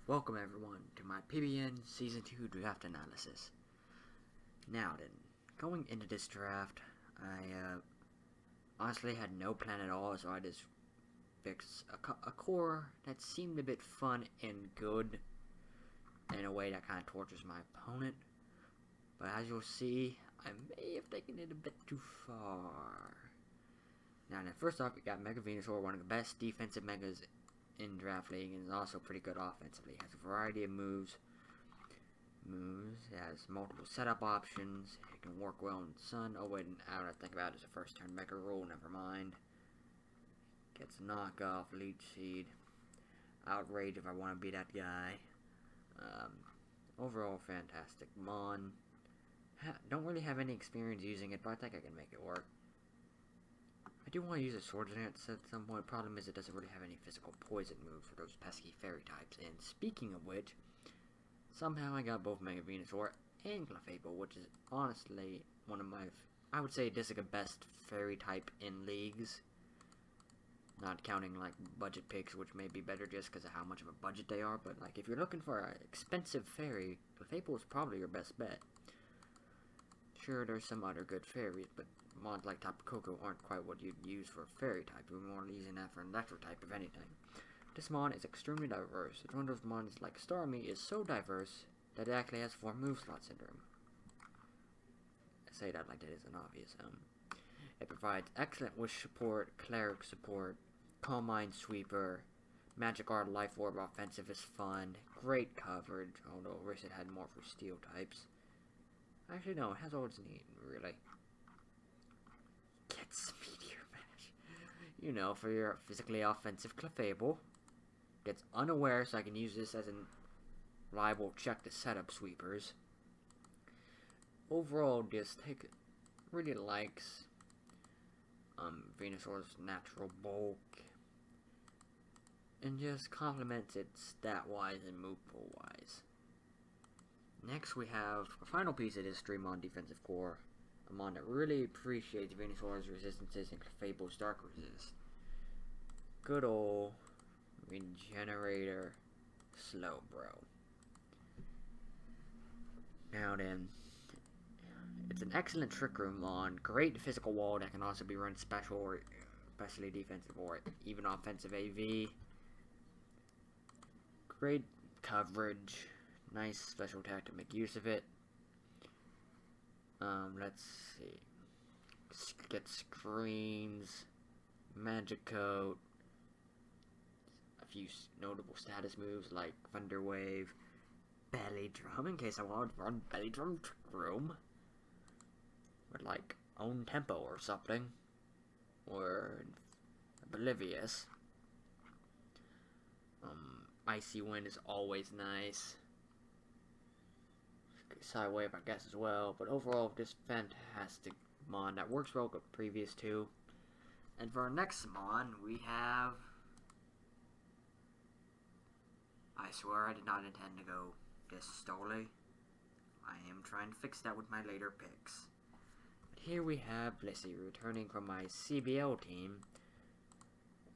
Welcome everyone to my PBN Season 2 Draft Analysis. Now then, going into this draft, I honestly had no plan at all, so I just fixed a core that seemed a bit fun and good in a way that kind of tortures my opponent. But as you'll see, I may have taken it a bit too far. Now then, first off, we got Mega Venusaur, one of the best defensive Megas in Draft League, and is also pretty good offensively. Has a variety of moves. It has multiple setup options. It can work well in Sun. Oh wait, now that I think about it, it's a first turn Mega rule, never mind. Gets knockoff, Leech Seed. Outrage if I want to be that guy. Overall fantastic Mon. Don't really have any experience using it, but I think I can make it work. I do want to use a Swords Dance at some point. Problem is it doesn't really have any physical poison moves for those pesky fairy types. And speaking of which, somehow I got both Mega Venusaur and Clefable, which is honestly one of my, I would say this is the best fairy type in leagues. Not counting like budget picks, which may be better just because of how much of a budget they are. But like if you're looking for an expensive fairy, Clefable is probably your best bet. Sure, there's some other good fairies, but mons like Tapu Koko aren't quite what you'd use for a fairy type. You're more using that for an electro type, if anything. This mon is extremely diverse. It's one of those mons like Starmie is so diverse that it actually has 4 move slot syndrome. I say that like that isn't obvious. It provides excellent Wish support, Cleric support, Calm Mind Sweeper, Magic Art Life Orb offensive is fun, great coverage, although I wish it had more for steel types. Actually, no, it has all it's needed, really. Gets Meteor Mash. You know, for your physically offensive Clefable. Gets Unaware, so I can use this as a reliable check to setup sweepers. Overall, just really likes Venusaur's natural bulk. And just complements it stat-wise and move pool-wise. Next, we have a final piece of this Streamon defensive core. A mon that really appreciates Venusaur's resistances and Clefable's dark resist. Good ol' Regenerator Slowbro. Now then, it's an excellent Trick Room mon. Great physical wall that can also be run special or especially defensive or even offensive AV. Great coverage. Nice special attack to make use of it. Let's see. Get screens, Magic Coat, a few notable status moves like Thunder Wave, Belly Drum in case I want to run Belly Drum Trick Room with like Own Tempo or something, or Oblivious. Icy Wind is always nice. Side Wave, I guess, as well, but overall, just fantastic mon that works well with the previous two. And for our next mon, we have. I swear I did not intend to go this Stole. I am trying to fix that with my later picks. But here we have Blissey returning from my CBL team.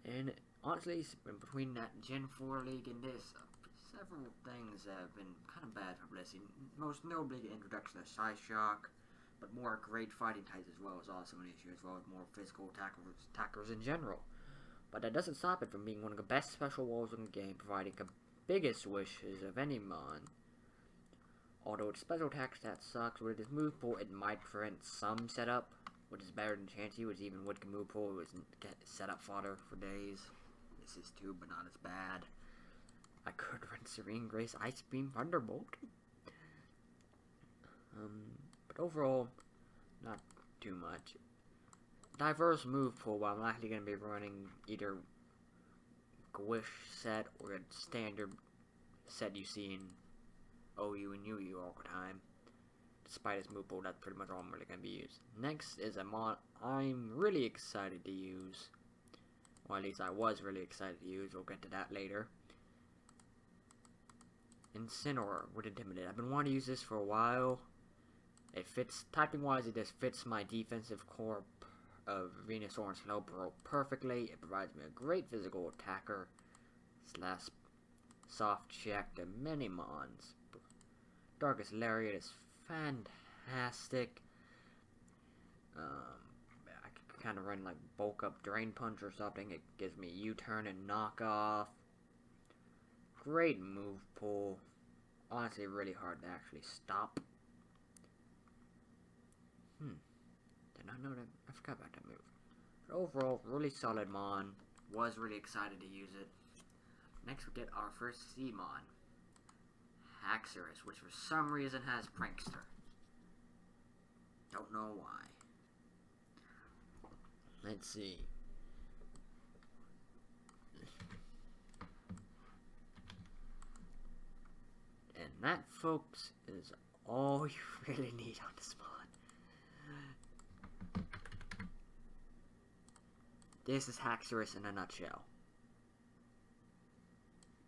And honestly, in between that Gen 4 league and this, several things have been kind of bad for Blissey. Most notably the introduction of Psyshock, but more great fighting types as well is also an issue, as well as more physical attackers in general. But that doesn't stop it from being one of the best special walls in the game, providing the biggest wishes of any mon. Although its special attack stat sucks, with its move pool it might prevent some setup, which is better than Chansey, which even with the move pool was get setup fodder for days. This is too, but not as bad. I could run Serene Grace, Ice Beam, Thunderbolt. But overall, not too much. Diverse move pool, while I'm likely going to be running either Wish set or a standard set you see in OU and UU all the time. Despite its move pool, that's pretty much all I'm really going to be used. Next is a mon I'm really excited to use. Or at least I was really excited to use. We'll get to that later. Incineroar with Intimidate. I've been wanting to use this for a while. It fits, typing wise, it just fits my defensive core of Venusaur and Slowbro perfectly. It provides me a great physical attacker slash soft check to many mons. Darkest Lariat is fantastic. I could kind of run like bulk up Drain Punch or something. It gives me U-turn and knockoff. Great move pool. Honestly, really hard to actually stop. Did not know that. I forgot about that move. But overall, really solid mon. Was really excited to use it. Next, we get our first C mon, Haxorus, which for some reason has Prankster. Don't know why. Let's see. And that, folks, is all you really need on this mod. This is Haxorus in a nutshell.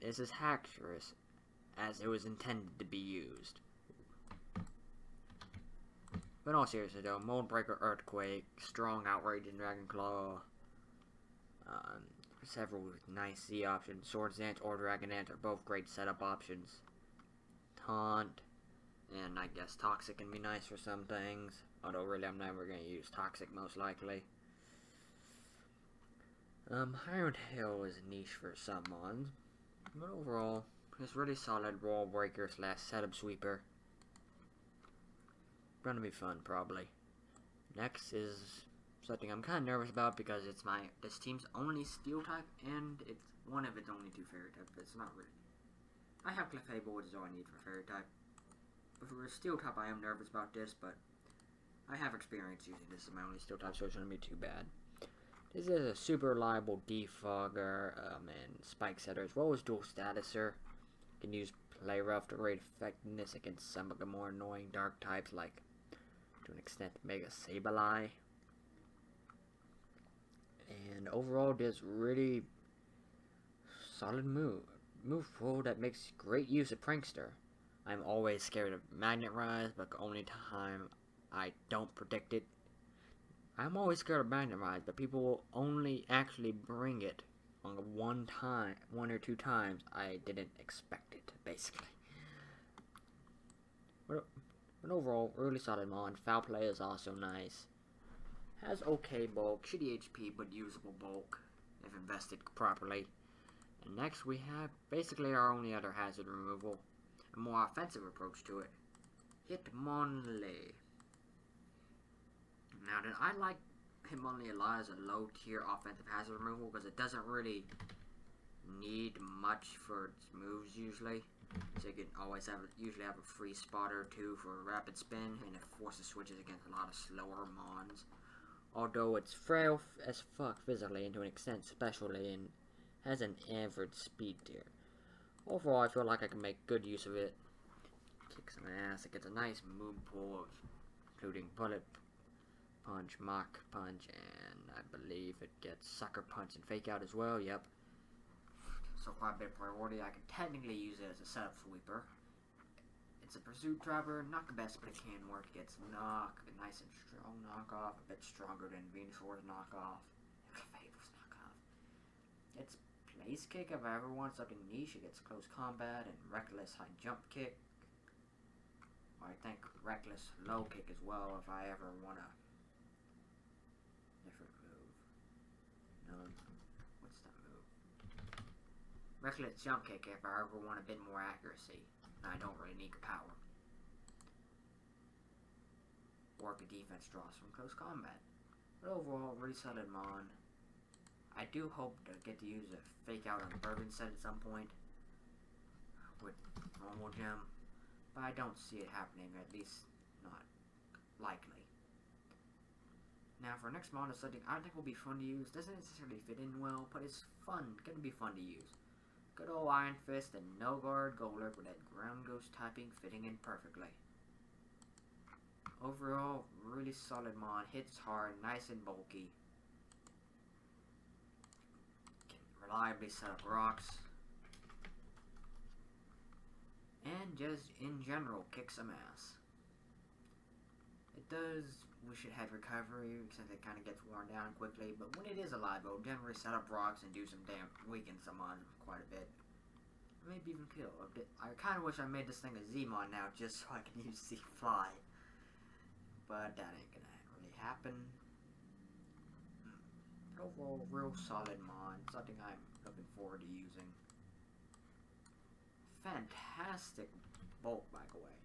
This is Haxorus as it was intended to be used. But in all seriousness though, Moldbreaker, Earthquake, Strong, Outrage, and Dragon Claw. Several nice C options. Swords Dance or Dragon Dance are both great setup options. Taunt, and I guess Toxic can be nice for some things. Although really I'm never going to use Toxic most likely. Iron Hill is niche for some mons. But overall, it's really solid Wall Breaker / setup sweeper. Gonna be fun probably. Next is something I'm kind of nervous about because it's this team's only Steel type and it's one of its only 2 Fairy type. It's not really. I have Clefable, which is all I need for Fairy type. But for a Steel type, I am nervous about this, but I have experience using this as my only Steel type, so it's gonna be too bad. This is a super reliable Defogger and Spike Setter, as well as Dual Statuser. You can use Play Rough to great effectiveness against some of the more annoying dark types, like, to an extent, Mega Sableye. And overall, this really solid move pool that makes great use of Prankster. I'm always scared of Magnet Rise, but the only time I don't predict it. I'm always scared of Magnet Rise, but people will only actually bring it on one or two times I didn't expect it, basically. But overall, really solid mon. Foul Play is also nice. Has okay bulk, shitty HP, but usable bulk if invested properly. And next we have basically our only other hazard removal, a more offensive approach to it. Hitmonlee. Now, I like Hitmonlee a lot as a low-tier offensive hazard removal because it doesn't really need much for its moves usually. So you can always usually have a free spot or two for a rapid spin, and it forces switches against a lot of slower mons. Although it's frail as fuck physically and to an extent especially, and has an average speed tier. Overall, I feel like I can make good use of it. Kick some ass. It gets a nice move pool of including Bullet Punch, Mach Punch, and I believe it gets Sucker Punch and Fake Out as well, yep. So quite a bit of priority. I can technically use it as a setup sweeper. It's a Pursuit Driver, not the best, but it can work. It gets Knock, a nice and strong knockoff, a bit stronger than Venusaur's knockoff, Clefable's knockoff. It's Place Kick if I ever want something niche. It gets Close Combat and Reckless High Jump Kick. Or I think Reckless Low Kick as well if I ever want a different move. No, what's that move? Reckless Jump Kick if I ever want a bit more accuracy. I don't really need the power. Or the defense draws from Close Combat. But overall, really solid mon. I do hope to get to use a Fake Out on Bourbon set at some point with normal gem, but I don't see it happening, at least not likely. Now for next mon is something I think will be fun to use. Doesn't necessarily fit in well, but it's fun, gonna be fun to use. Good old Iron Fist and No Guard Golurk with that Ground Ghost typing fitting in perfectly. Overall, really solid mon, hits hard, nice and bulky. Can reliably set up rocks. And just in general, kick some ass. It does wish it had recovery, since it kind of gets worn down quickly, but when it is alive, it'll generally set up rocks and do some weaken some mons quite a bit. maybe even kill. I kind of wish I made this thing a Z-Mon now, just so I can use Z-Fly. But that ain't gonna really happen. Overall, real solid Mon. Something I'm looking forward to using. Fantastic bulk, by the way.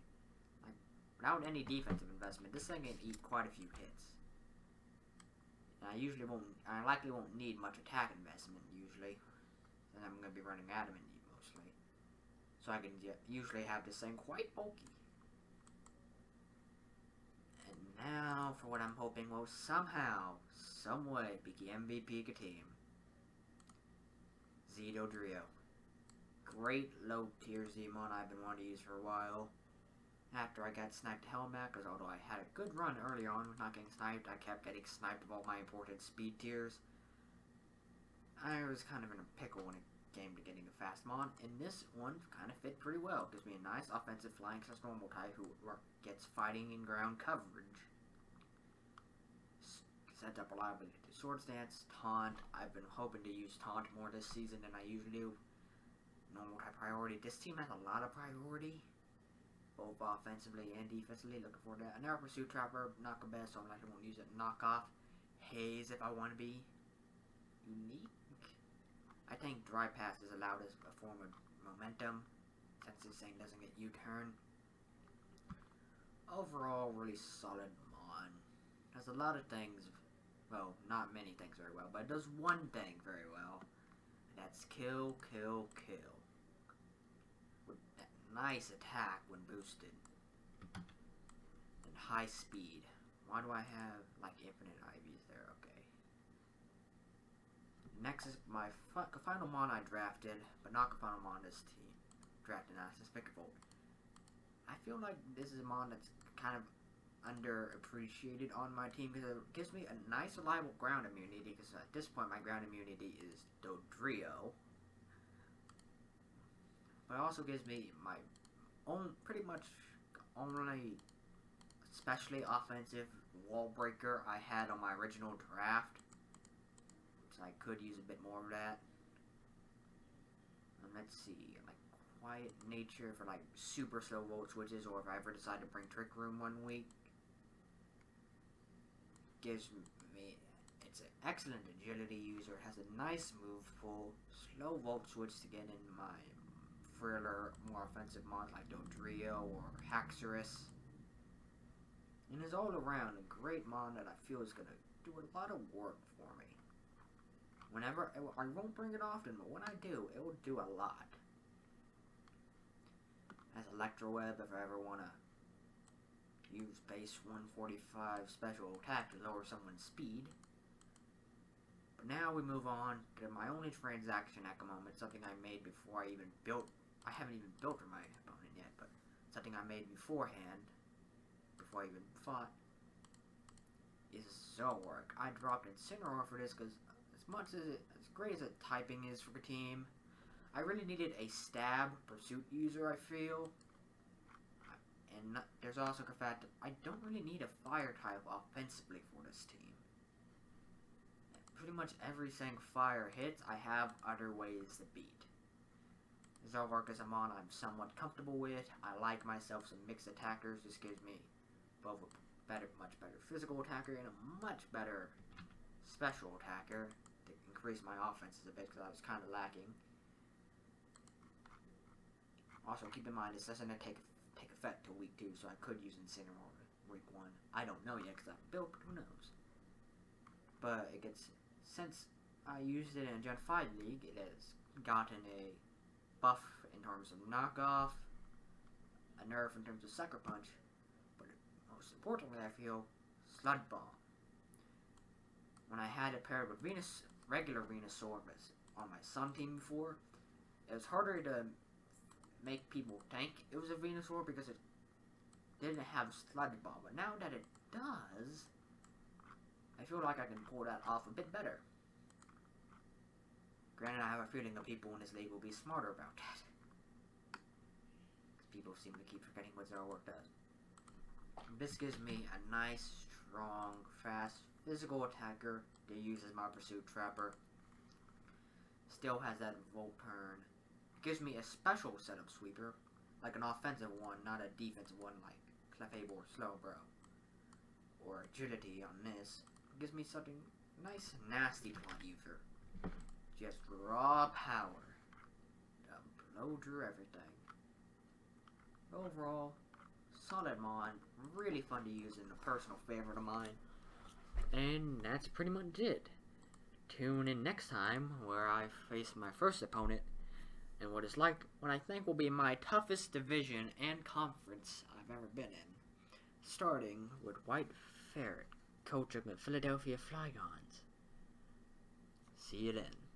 Like, without any defensive investment, this thing can eat quite a few hits. And I likely won't need much attack investment, usually. And I'm going to be running adamant mostly. So I can usually have this thing quite bulky. And now for what I'm hoping will somehow, someway, be the MVP of the team. Dallas. Great low tier Z-Mon I've been wanting to use for a while. After I got sniped Hellmat, because although I had a good run early on with not getting sniped, I kept getting sniped of all my important speed tiers. I was kind of in a pickle when it came to getting a fast Mon, and this one kind of fit pretty well. Gives me a nice offensive flying slash normal type who gets fighting in ground coverage. Sets up reliably to Swords Dance, Taunt. I've been hoping to use Taunt more this season than I usually do. Normal type priority. This team has a lot of priority, both offensively and defensively. Looking forward to that. Another Pursuit Trapper, not the best, so I won't use it. Knockoff. Haze if I want to be unique. I think Dry Pass is allowed as a form of momentum, since this thing doesn't get U-turn. Overall, really solid Mon. Has a lot of things. Well, not many things very well, but it does one thing very well. And that's kill, kill, kill. With that nice attack when boosted. And high speed. Why do I have, like, infinite IVs there? Okay. Next is my final Mon I drafted, but not the final Mon this team. Drafted as Despicable. I feel like this is a Mon that's kind of underappreciated on my team because it gives me a nice reliable ground immunity, because at this point my ground immunity is Dodrio, but it also gives me my own pretty much only especially offensive wall breaker I had on my original draft, so I could use a bit more of that. And let's see, like Quiet Nature for like super slow volt switches, or if I ever decide to bring Trick Room one week. Gives me, it's an excellent agility user, has a nice move pool, slow volt switch to get in my friller, more offensive mods like Dodrio or Haxorus, and is all around a great mod that I feel is going to do a lot of work for me. Whenever, I won't bring it often, but when I do, it will do a lot. Has Electro Web if I ever want to use base 145 special attack to lower someone's speed. But now we move on to my only transaction at the moment, something I made before I even built. I haven't even built for my opponent yet, but something I made beforehand, before I even fought, is Zoroark. I dropped Incineroar for this because as great as a typing is for the team, I really needed a stab pursuit user, I feel. And there's also the fact that I don't really need a fire type offensively for this team. Pretty much everything fire hits, I have other ways to beat. Zoroark is a mon I'm somewhat comfortable with. I like myself some mixed attackers. This gives me both a much better physical attacker and a much better special attacker to increase my offenses a bit, because I was kind of lacking. Also, keep in mind, this doesn't take effect till week 2, so I could use Incineroar week 1. I don't know yet because I built, who knows. But it gets, since I used it in a Gen 5 league, it has gotten a buff in terms of knockoff, a nerf in terms of Sucker Punch, but most importantly I feel, Sludge Bomb. When I had it paired with regular Venusaur on my Sun team before, it was harder to make people think it was a Venusaur because it didn't have Sludge Bomb, but now that it does, I feel like I can pull that off a bit better. Granted, I have a feeling the people in this league will be smarter about that. People seem to keep forgetting what Zoroark does. This gives me a nice, strong, fast, physical attacker to use as my Pursuit Trapper. Still has that Volt Turn, gives me a special setup sweeper, like an offensive one, not a defensive one like Clefable or Slowbro. Or agility on this. It gives me something nice and nasty to my user. Just raw power. Blow through everything. Overall, solid mod. Really fun to use and a personal favorite of mine. And that's pretty much it. Tune in next time where I face my first opponent and what it's like what I think will be my toughest division and conference I've ever been in. Starting with White Ferret, coach of the Philadelphia Flygons. See you then.